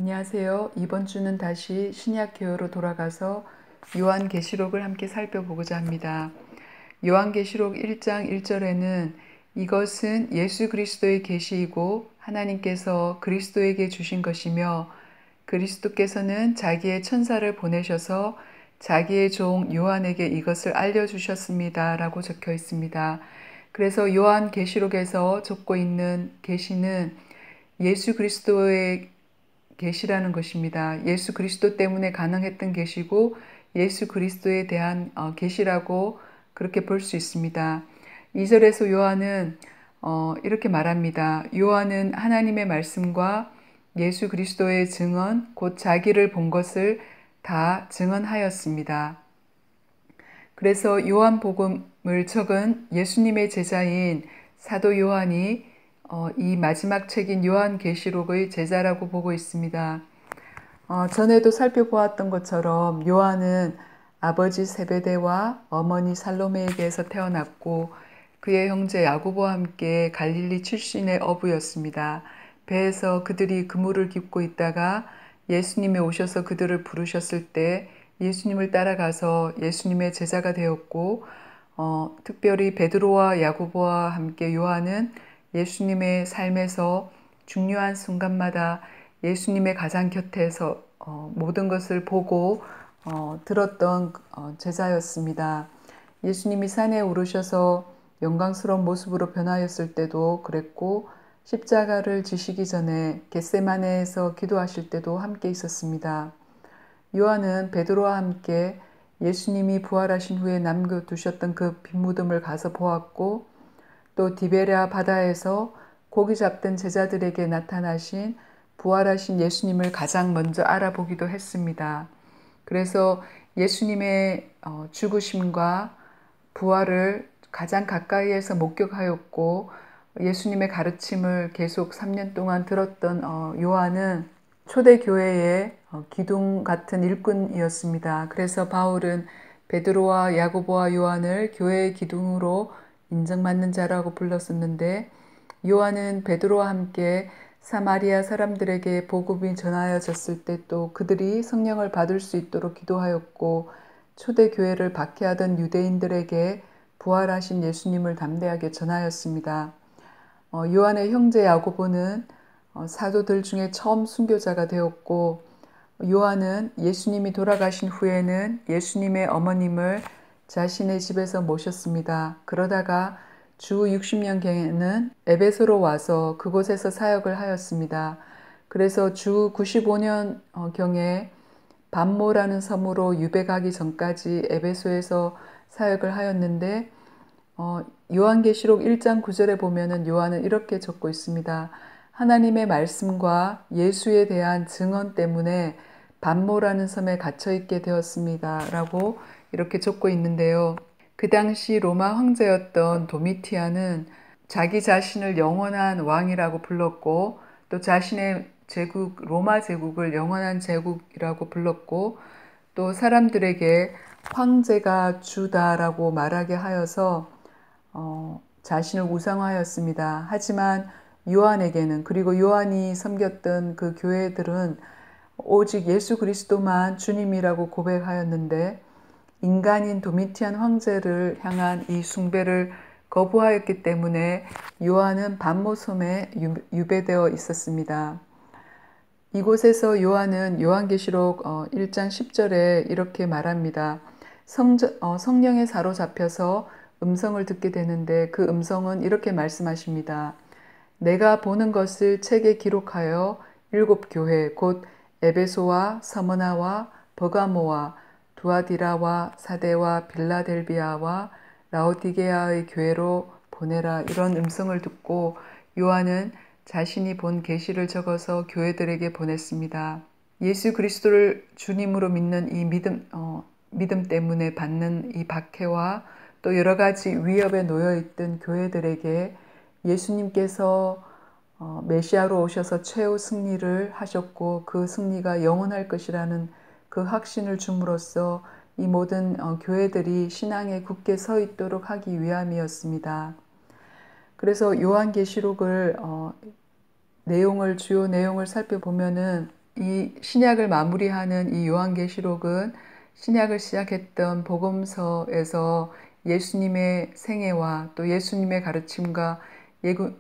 안녕하세요. 이번 주는 다시 신약 개요로 돌아가서 요한계시록을 함께 살펴보고자 합니다. 요한계시록 1장 1절에는 이것은 예수 그리스도의 계시이고 하나님께서 그리스도에게 주신 것이며 그리스도께서는 자기의 천사를 보내셔서 자기의 종 요한에게 이것을 알려주셨습니다. 라고 적혀 있습니다. 그래서 요한계시록에서 적고 있는 계시는 예수 그리스도의 계시라는 것입니다. 예수 그리스도 때문에 가능했던 계시고 예수 그리스도에 대한 계시라고 그렇게 볼 수 있습니다. 2절에서 요한은 이렇게 말합니다. 요한은 하나님의 말씀과 예수 그리스도의 증언 곧 자기를 본 것을 다 증언하였습니다. 그래서 요한복음을 적은 예수님의 제자인 사도 요한이 이 마지막 책인 요한계시록의 제자라고 보고 있습니다. 전에도 살펴보았던 것처럼 요한은 아버지 세베대와 어머니 살로메에게서 태어났고 그의 형제 야고보와 함께 갈릴리 출신의 어부였습니다. 배에서 그들이 그물을 깁고 있다가 예수님이 오셔서 그들을 부르셨을 때 예수님을 따라가서 예수님의 제자가 되었고 특별히 베드로와 야고보와 함께 요한은 예수님의 삶에서 중요한 순간마다 예수님의 가장 곁에서 모든 것을 보고 들었던 제자였습니다. 예수님이 산에 오르셔서 영광스러운 모습으로 변하였을 때도 그랬고 십자가를 지시기 전에 겟세마네에서 기도하실 때도 함께 있었습니다. 요한은 베드로와 함께 예수님이 부활하신 후에 남겨두셨던 그 빈무덤을 가서 보았고 또 디베랴 바다에서 고기 잡던 제자들에게 나타나신 부활하신 예수님을 가장 먼저 알아보기도 했습니다. 그래서 예수님의 죽으심과 부활을 가장 가까이에서 목격하였고 예수님의 가르침을 계속 3년 동안 들었던 요한은 초대교회의 기둥 같은 일꾼이었습니다. 그래서 바울은 베드로와 야고보와 요한을 교회의 기둥으로 인정받는 자라고 불렀었는데 요한은 베드로와 함께 사마리아 사람들에게 복음이 전하여졌을 때 또 그들이 성령을 받을 수 있도록 기도하였고 초대교회를 박해하던 유대인들에게 부활하신 예수님을 담대하게 전하였습니다. 요한의 형제 야고보는 사도들 중에 처음 순교자가 되었고 요한은 예수님이 돌아가신 후에는 예수님의 어머님을 자신의 집에서 모셨습니다. 그러다가 주 60년경에는 에베소로 와서 그곳에서 사역을 하였습니다. 그래서 주 95년경에 반모라는 섬으로 유배가기 전까지 에베소에서 사역을 하였는데 요한계시록 1장 9절에 보면은 요한은 이렇게 적고 있습니다. 하나님의 말씀과 예수에 대한 증언 때문에 반모라는 섬에 갇혀있게 되었습니다. 라고 이렇게 적고 있는데요. 그 당시 로마 황제였던 도미티안은 자기 자신을 영원한 왕이라고 불렀고 또 자신의 제국, 로마 제국을 영원한 제국이라고 불렀고 또 사람들에게 황제가 주다라고 말하게 하여서 자신을 우상화하였습니다. 하지만 요한에게는 그리고 요한이 섬겼던 그 교회들은 오직 예수 그리스도만 주님이라고 고백하였는데 인간인 도미티안 황제를 향한 이 숭배를 거부하였기 때문에 요한은 반모섬에 유배되어 있었습니다. 이곳에서 요한은 요한계시록 1장 10절에 이렇게 말합니다. 성령에 사로잡혀서 음성을 듣게 되는데 그 음성은 이렇게 말씀하십니다. 내가 보는 것을 책에 기록하여 7 교회 곧 에베소와 서머나와 버가모와 두아디라와 사데와 빌라델비아와 라오디게아의 교회로 보내라. 이런 음성을 듣고 요한은 자신이 본 계시를 적어서 교회들에게 보냈습니다. 예수 그리스도를 주님으로 믿는 이 믿음 때문에 받는 이 박해와 또 여러 가지 위협에 놓여 있던 교회들에게 예수님께서 메시아로 오셔서 최후 승리를 하셨고 그 승리가 영원할 것이라는 그 확신을 줌으로써 이 모든 교회들이 신앙에 굳게 서 있도록 하기 위함이었습니다. 그래서 요한계시록을 주요 내용을 살펴보면은 이 신약을 마무리하는 이 요한계시록은 신약을 시작했던 복음서에서 예수님의 생애와 또 예수님의 가르침과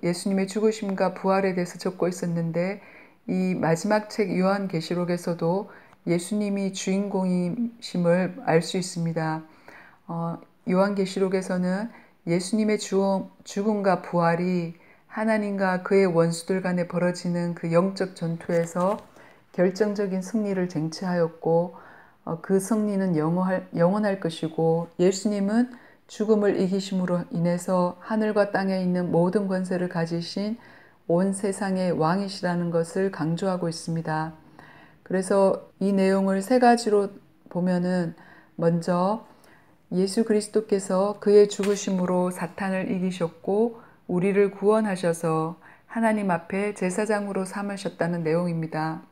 예수님의 죽으심과 부활에 대해서 적고 있었는데, 이 마지막 책 요한계시록에서도 예수님이 주인공이심을 알 수 있습니다. 요한계시록에서는 예수님의 죽음과 부활이 하나님과 그의 원수들 간에 벌어지는 그 영적 전투에서 결정적인 승리를 쟁취하였고, 그 승리는 영원할 것이고, 예수님은 죽음을 이기심으로 인해서 하늘과 땅에 있는 모든 권세를 가지신 온 세상의 왕이시라는 것을 강조하고 있습니다. 그래서 이 내용을 세 가지로 보면은, 먼저 예수 그리스도께서 그의 죽으심으로 사탄을 이기셨고 우리를 구원하셔서 하나님 앞에 제사장으로 삼으셨다는 내용입니다.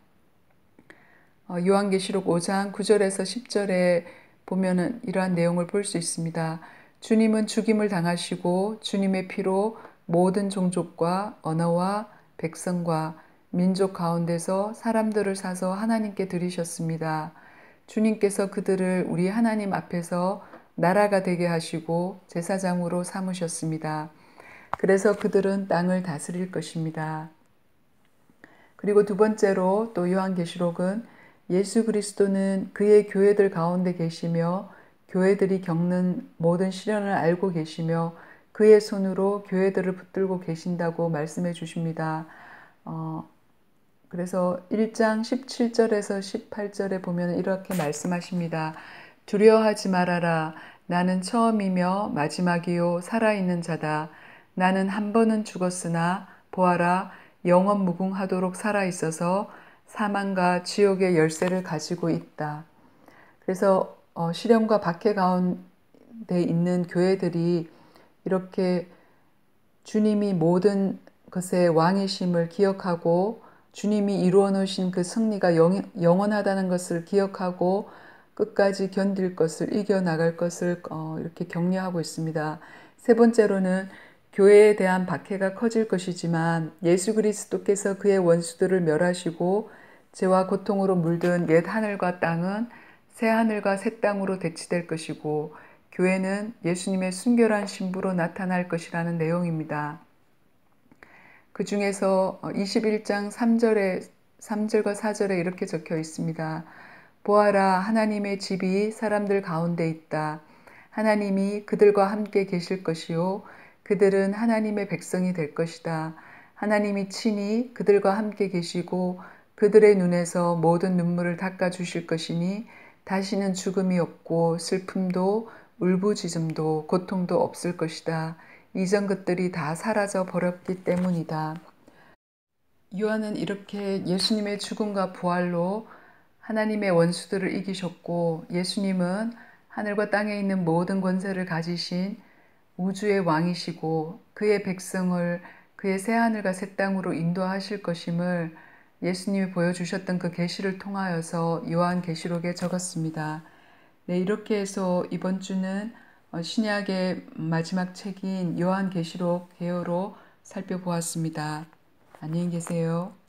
요한계시록 5장 9절에서 10절에 보면은 이러한 내용을 볼 수 있습니다. 주님은 죽임을 당하시고 주님의 피로 모든 종족과 언어와 백성과 민족 가운데서 사람들을 사서 하나님께 드리셨습니다. 주님께서 그들을 우리 하나님 앞에서 나라가 되게 하시고 제사장으로 삼으셨습니다. 그래서 그들은 땅을 다스릴 것입니다. 그리고 두 번째로 또 요한계시록은 예수 그리스도는 그의 교회들 가운데 계시며 교회들이 겪는 모든 시련을 알고 계시며 그의 손으로 교회들을 붙들고 계신다고 말씀해 주십니다. 그래서 1장 17절에서 18절에 보면 이렇게 말씀하십니다. 두려워하지 말아라. 나는 처음이며 마지막이요 살아있는 자다. 나는 한 번은 죽었으나 보아라 영원 무궁하도록 살아있어서 사망과 지옥의 열쇠를 가지고 있다. 그래서 시련과 박해 가운데 있는 교회들이 이렇게 주님이 모든 것의 왕이심을 기억하고 주님이 이루어 놓으신 그 승리가 영원하다는 것을 기억하고 끝까지 견딜 것을, 이겨나갈 것을 이렇게 격려하고 있습니다. 세 번째로는 교회에 대한 박해가 커질 것이지만 예수 그리스도께서 그의 원수들을 멸하시고 죄와 고통으로 물든 옛 하늘과 땅은 새 하늘과 새 땅으로 대치될 것이고 교회는 예수님의 순결한 신부로 나타날 것이라는 내용입니다. 그 중에서 21장 3절과 4절에 이렇게 적혀 있습니다. 보아라 하나님의 집이 사람들 가운데 있다. 하나님이 그들과 함께 계실 것이요 그들은 하나님의 백성이 될 것이다. 하나님이 친히 그들과 함께 계시고 그들의 눈에서 모든 눈물을 닦아주실 것이니 다시는 죽음이 없고 슬픔도 울부짖음도 고통도 없을 것이다. 이전 것들이 다 사라져 버렸기 때문이다. 요한은 이렇게 예수님의 죽음과 부활로 하나님의 원수들을 이기셨고 예수님은 하늘과 땅에 있는 모든 권세를 가지신 우주의 왕이시고 그의 백성을 그의 새하늘과 새 땅으로 인도하실 것임을 예수님이 보여주셨던 그 계시를 통하여서 요한계시록에 적었습니다. 네, 이렇게 해서 이번 주는 신약의 마지막 책인 요한계시록 개요로 살펴보았습니다. 안녕히 계세요.